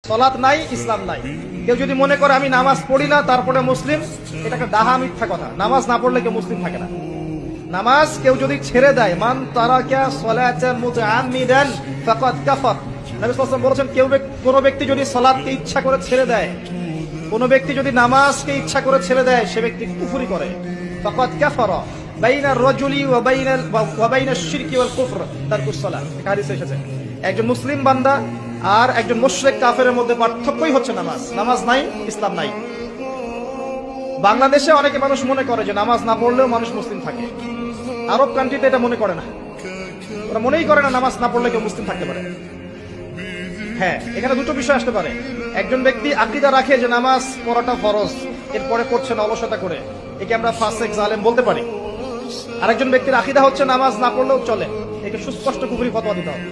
সালাত নাই, ইসলাম নাই। কেউ যদি মনে করে আমি নামাজ পড়ি না তারপরে মুসলিম, এটা একটা ডাহা মিথ্যা কথা। নামাজ না পড়লে কেউ মুসলিম থাকে না। নামাজ কেউ যদি ছেড়ে দেয়, মান তারাকা সালাতান মুতাআম্মিদান ফাকাদ কাফার। নবী সাল্লাল্লাহু আলাইহি ওয়াসাল্লাম বলেছেন, কোন ব্যক্তি যদি সালাতকে ইচ্ছা করে ছেড়ে দেয়, কোন ব্যক্তি যদি নামাজকে ইচ্ছা করে ছেড়ে দেয়, সে ব্যক্তি কুফরি করে। ফাকাদ কাফারা বাইনার রাজুলি ওয়া বাইনাশ শিরকি ওয়াল কুফর তারকুস সালাত। হাদিসে এসেছে একজন মুসলিম বান্দা আর একজন মুশরিক কাফেরের মধ্যে পার্থক্যই হচ্ছে নামাজ। নামাজ নাই, ইসলাম নাই। বাংলাদেশে অনেকে মানুষ মনে করে যে নামাজ না পড়লেও মানুষ মুসলিম থাকে। আরব কান্ট্রিতে এটা মনে করে না, ওরা মনেই করে না নামাজ না পড়লে কেউ মুসলিম থাকতে পারে। হ্যাঁ, এখানে দুটো বিষয় আসতে পারে। একজন ব্যক্তি আকীদা রাখে যে নামাজ পড়াটা ফরজ, এরপরে করছে না অলসতা করে, একে আমরা ফাসিক জালেম বলতে পারি। আরেকজন ব্যক্তির আকীদা হচ্ছে নামাজ না পড়লেও চলে, একে সুস্পষ্ট কুফরি ফতোয়া দিতে হবে।